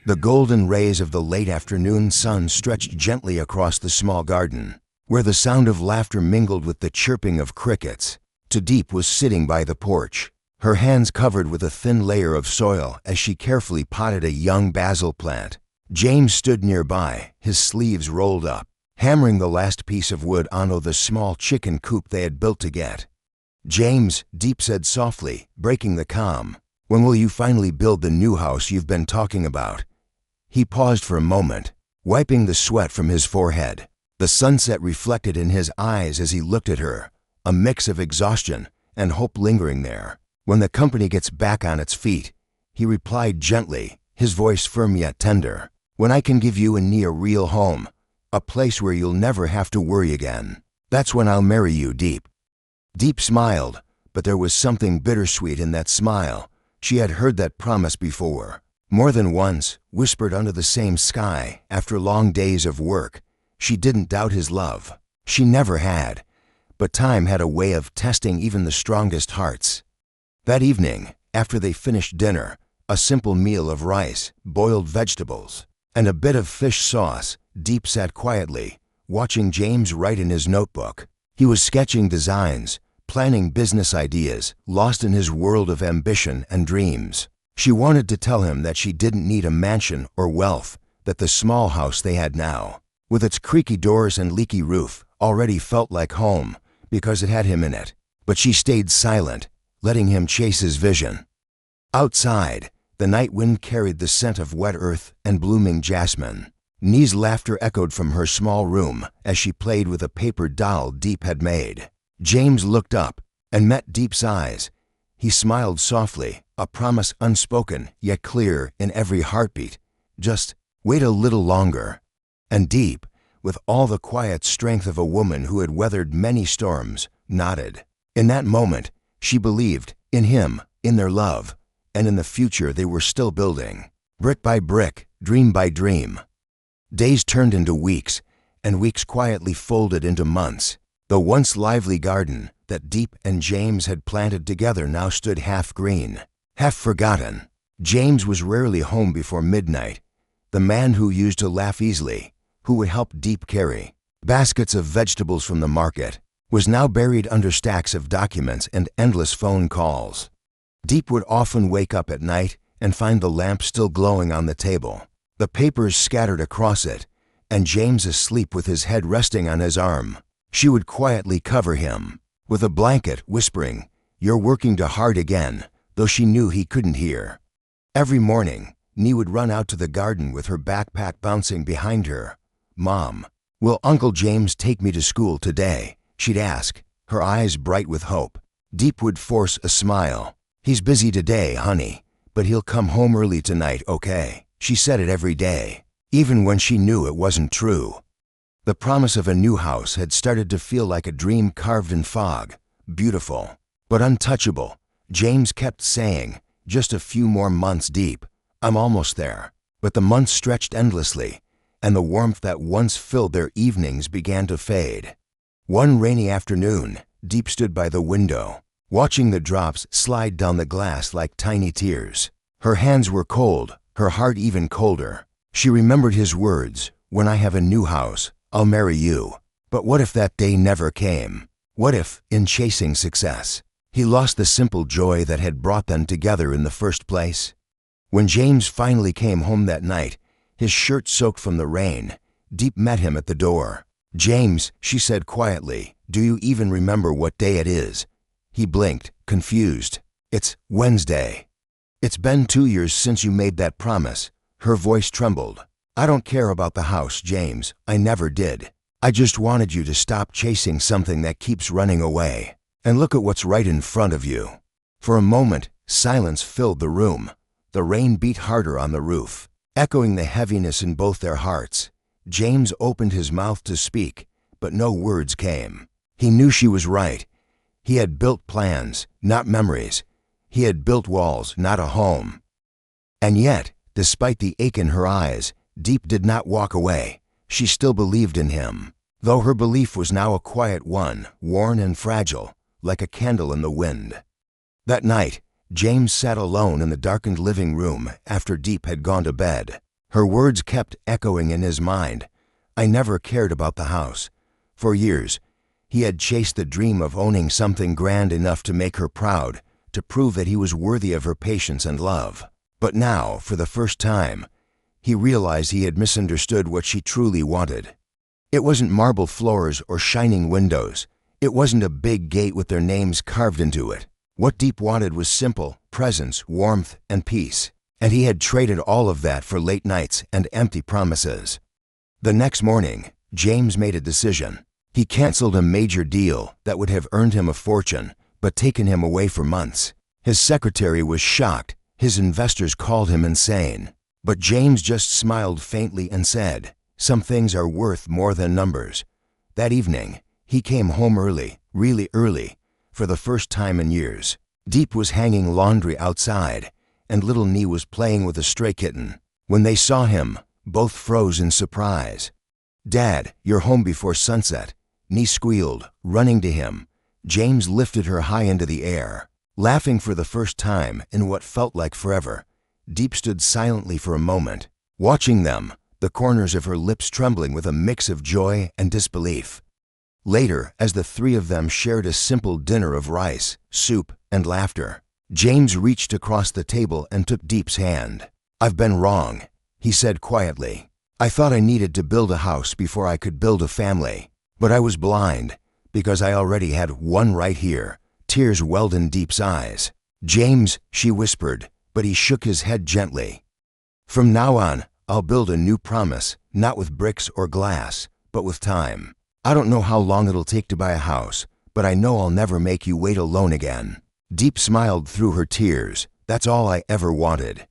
The golden rays of the late afternoon sun stretched gently across the small garden, where the sound of laughter mingled with the chirping of crickets. Diep was sitting by the porch, her hands covered with a thin layer of soil as she carefully potted a young basil plant. James stood nearby, his sleeves rolled up, hammering the last piece of wood onto the small chicken coop they had built together. "James," Diep said softly, breaking the calm, "when will you finally build the new house you've been talking about?" He paused for a moment, wiping the sweat from his forehead. The sunset reflected in his eyes as he looked at her, a mix of exhaustion and hope lingering there. "When the company gets back on its feet," he replied gently, his voice firm yet tender. "When I can give you and me a real home, a place where you'll never have to worry again. That's when I'll marry you, Diep." Diep smiled, but there was something bittersweet in that smile. She had heard that promise before, more than once, whispered under the same sky after long days of work. She didn't doubt his love. She never had. But time had a way of testing even the strongest hearts. That evening, after they finished dinner, a simple meal of rice, boiled vegetables, and a bit of fish sauce, Diep sat quietly, watching James write in his notebook. He was sketching designs, planning business ideas, lost in his world of ambition and dreams. She wanted to tell him that she didn't need a mansion or wealth, that the small house they had now, with its creaky doors and leaky roof, already felt like home because it had him in it. But she stayed silent, letting him chase his vision. Outside, the night wind carried the scent of wet earth and blooming jasmine. Nee's laughter echoed from her small room as she played with a paper doll Diep had made. James looked up and met Diep's eyes. He smiled softly, a promise unspoken yet clear in every heartbeat. "Just wait a little longer." And Diep, with all the quiet strength of a woman who had weathered many storms, nodded. In that moment, she believed in him, in their love, and in the future they were still building, brick by brick, dream by dream. Days turned into weeks, and weeks quietly folded into months. The once lively garden that Diep and James had planted together now stood half green, half forgotten. James was rarely home before midnight, the man who used to laugh easily, who would help Diep carry baskets of vegetables from the market, was now buried under stacks of documents and endless phone calls. Diep would often wake up at night and find the lamp still glowing on the table, the papers scattered across it, and James asleep with his head resting on his arm. She would quietly cover him with a blanket, whispering, "You're working too hard again," though she knew he couldn't hear. Every morning, Nee would run out to the garden with her backpack bouncing behind her. "Mom, will Uncle James take me to school today?" she'd ask, her eyes bright with hope. Diep would force a smile. "He's busy today, honey, but he'll come home early tonight, okay?" She said it every day, even when she knew it wasn't true. The promise of a new house had started to feel like a dream carved in fog, beautiful, but untouchable. James kept saying, "Just a few more months, Diep. I'm almost there." But the months stretched endlessly, and the warmth that once filled their evenings began to fade. One rainy afternoon, Diep stood by the window, watching the drops slide down the glass like tiny tears. Her hands were cold, her heart even colder. She remembered his words, "When I have a new house, I'll marry you." But what if that day never came? What if, in chasing success, he lost the simple joy that had brought them together in the first place? When James finally came home that night, his shirt soaked from the rain, Diep met him at the door. "James," she said quietly, "do you even remember what day it is?" He blinked, confused. "It's Wednesday." "It's been 2 years since you made that promise." Her voice trembled. "I don't care about the house, James. I never did. I just wanted you to stop chasing something that keeps running away. And look at what's right in front of you." For a moment, silence filled the room. The rain beat harder on the roof, echoing the heaviness in both their hearts. James opened his mouth to speak, but no words came. He knew she was right. He had built plans, not memories. He had built walls, not a home. And yet, despite the ache in her eyes, Diep did not walk away. She still believed in him, though her belief was now a quiet one, worn and fragile, like a candle in the wind. That night, James sat alone in the darkened living room after Diep had gone to bed. Her words kept echoing in his mind. I never cared about the house. For years, he had chased the dream of owning something grand enough to make her proud, to prove that he was worthy of her patience and love. But now, for the first time, he realized he had misunderstood what she truly wanted. It wasn't marble floors or shining windows. It wasn't a big gate with their names carved into it. What Diep wanted was simple presence, warmth, and peace. And he had traded all of that for late nights and empty promises. The next morning, James made a decision. He canceled a major deal that would have earned him a fortune, but taken him away for months. His secretary was shocked. His investors called him insane. But James just smiled faintly and said, "Some things are worth more than numbers." That evening, he came home early, really early, for the first time in years. Diep was hanging laundry outside, and little Nee was playing with a stray kitten. When they saw him, both froze in surprise. "Dad, you're home before sunset," Nee squealed, running to him. James lifted her high into the air. Laughing for the first time in what felt like forever, Diep stood silently for a moment, watching them, the corners of her lips trembling with a mix of joy and disbelief. Later, as the three of them shared a simple dinner of rice, soup, and laughter, James reached across the table and took Diep's hand. "I've been wrong," he said quietly. "I thought I needed to build a house before I could build a family. But I was blind, because I already had one right here." Tears welled in Diep's eyes. "James," she whispered, but he shook his head gently. "From now on, I'll build a new promise, not with bricks or glass, but with time. I don't know how long it'll take to buy a house, but I know I'll never make you wait alone again." Diep smiled through her tears. "That's all I ever wanted."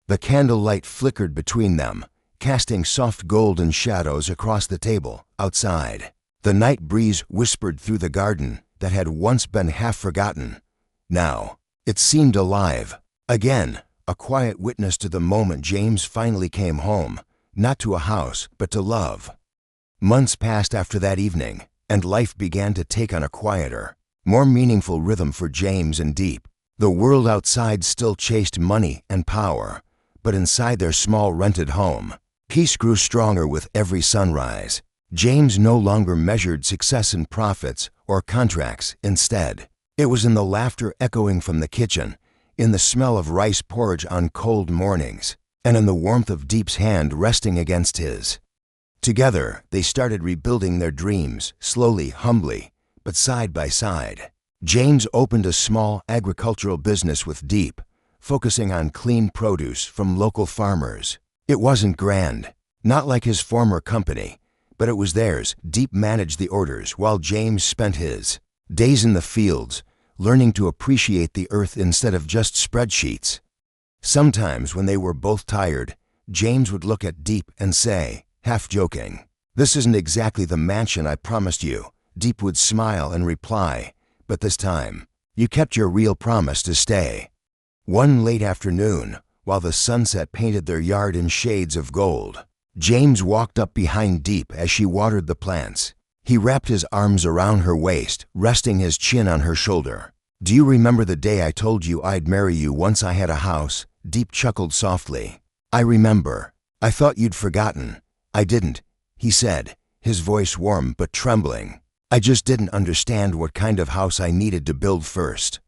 The candlelight flickered between them, casting soft golden shadows across the table outside. The night breeze whispered through the garden that had once been half forgotten. Now, it seemed alive. Again, a quiet witness to the moment James finally came home, not to a house, but to love. Months passed after that evening, and life began to take on a quieter, more meaningful rhythm for James and Diep. The world outside still chased money and power, but inside their small rented home, peace grew stronger with every sunrise. James no longer measured success in profits or contracts. Instead, it was in the laughter echoing from the kitchen, in the smell of rice porridge on cold mornings, and in the warmth of Diep's hand resting against his. Together, they started rebuilding their dreams, slowly, humbly, but side by side. James opened a small agricultural business with Diep, focusing on clean produce from local farmers. It wasn't grand, not like his former company, but it was theirs. Diep managed the orders while James spent his days in the fields, learning to appreciate the earth instead of just spreadsheets. Sometimes when they were both tired, James would look at Diep and say, half joking, "This isn't exactly the mansion I promised you." Diep would smile and reply, "But this time, you kept your real promise to stay." One late afternoon, while the sunset painted their yard in shades of gold, James walked up behind Diep as she watered the plants. He wrapped his arms around her waist, resting his chin on her shoulder. "Do you remember the day I told you I'd marry you once I had a house?" Diep chuckled softly. "I remember. I thought you'd forgotten." "I didn't," he said, his voice warm but trembling. "I just didn't understand what kind of house I needed to build first."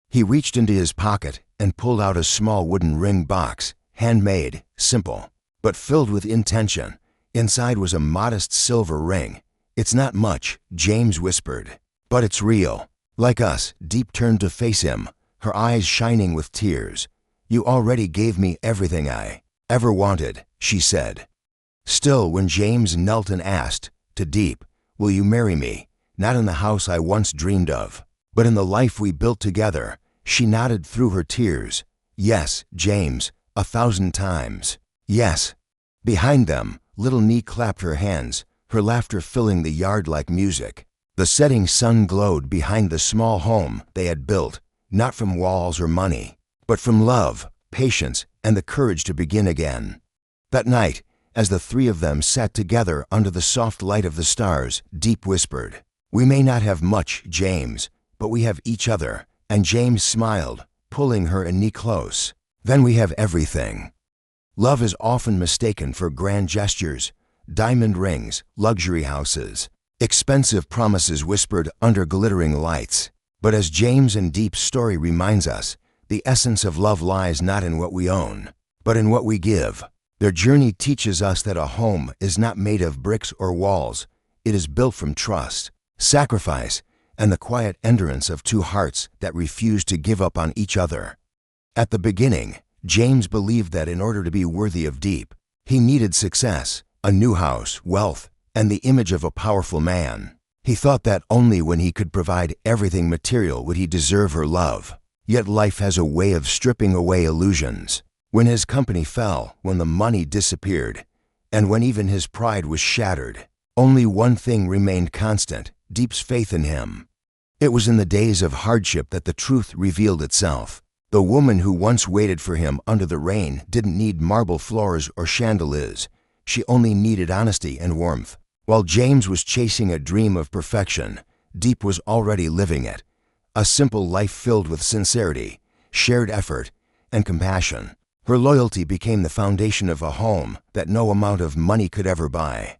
He reached into his pocket and pulled out a small wooden ring box, handmade, simple, but filled with intention. Inside was a modest silver ring. "It's not much," James whispered, "but it's real." Like us, Diep turned to face him, her eyes shining with tears. "You already gave me everything I ever wanted," she said. Still, when James knelt and asked, to Diep, "Will you marry me?" Not in the house I once dreamed of, but in the life we built together, she nodded through her tears. "Yes, James, 1,000 times. Yes." Behind them, little Nee clapped her hands, her laughter filling the yard like music. The setting sun glowed behind the small home they had built, not from walls or money, but from love, patience, and the courage to begin again. That night, as the three of them sat together under the soft light of the stars, Diep whispered, "We may not have much, James, but we have each other." And James smiled, pulling her and Nee close. "Then we have everything." Love is often mistaken for grand gestures, diamond rings, luxury houses, expensive promises whispered under glittering lights. But as James and Diep's story reminds us, the essence of love lies not in what we own, but in what we give. Their journey teaches us that a home is not made of bricks or walls. It is built from trust, sacrifice, and the quiet endurance of two hearts that refuse to give up on each other. At the beginning, James believed that in order to be worthy of Diep, he needed success, a new house, wealth, and the image of a powerful man. He thought that only when he could provide everything material would he deserve her love. Yet life has a way of stripping away illusions. When his company fell, when the money disappeared, and when even his pride was shattered, only one thing remained constant: Diep's faith in him. It was in the days of hardship that the truth revealed itself. The woman who once waited for him under the rain didn't need marble floors or chandeliers. She only needed honesty and warmth. While James was chasing a dream of perfection, Diep was already living it. A simple life filled with sincerity, shared effort, and compassion. Her loyalty became the foundation of a home that no amount of money could ever buy.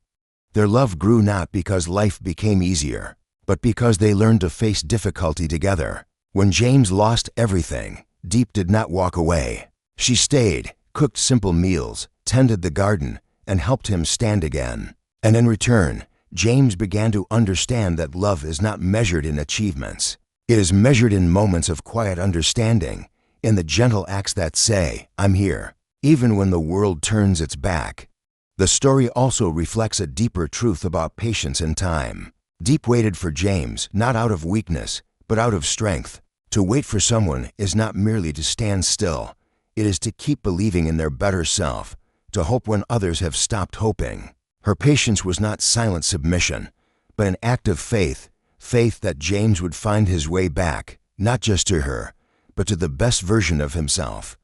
Their love grew not because life became easier, but because they learned to face difficulty together. When James lost everything, Diep did not walk away. She stayed, cooked simple meals, tended the garden, and helped him stand again. And in return, James began to understand that love is not measured in achievements. It is measured in moments of quiet understanding, in the gentle acts that say, "I'm here," even when the world turns its back. The story also reflects a deeper truth about patience and time. Diep waited for James, not out of weakness, but out of strength. To wait for someone is not merely to stand still. It is to keep believing in their better self, to hope when others have stopped hoping. Her patience was not silent submission, but an act of faith, faith that James would find his way back, not just to her, but to the best version of himself.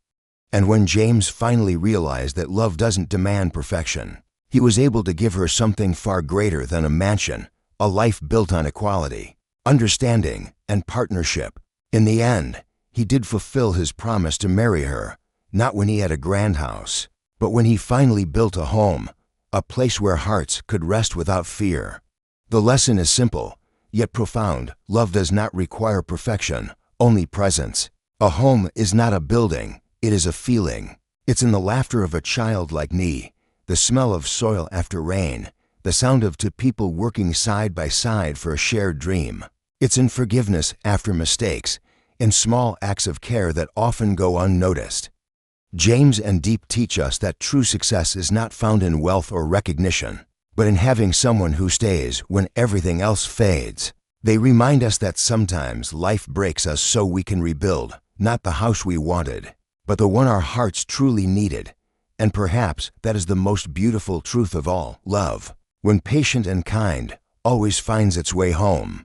And when James finally realized that love doesn't demand perfection, he was able to give her something far greater than a mansion, a life built on equality, understanding, and partnership. In the end, he did fulfill his promise to marry her, not when he had a grand house, but when he finally built a home, a place where hearts could rest without fear. The lesson is simple, yet profound. Love does not require perfection, only presence. A home is not a building, it is a feeling. It's in the laughter of a child like me, the smell of soil after rain, the sound of two people working side by side for a shared dream. It's in forgiveness after mistakes, in small acts of care that often go unnoticed. James and Diep teach us that true success is not found in wealth or recognition, but in having someone who stays when everything else fades. They remind us that sometimes life breaks us so we can rebuild, not the house we wanted, but the one our hearts truly needed. And perhaps that is the most beautiful truth of all: love, when patient and kind, always finds its way home.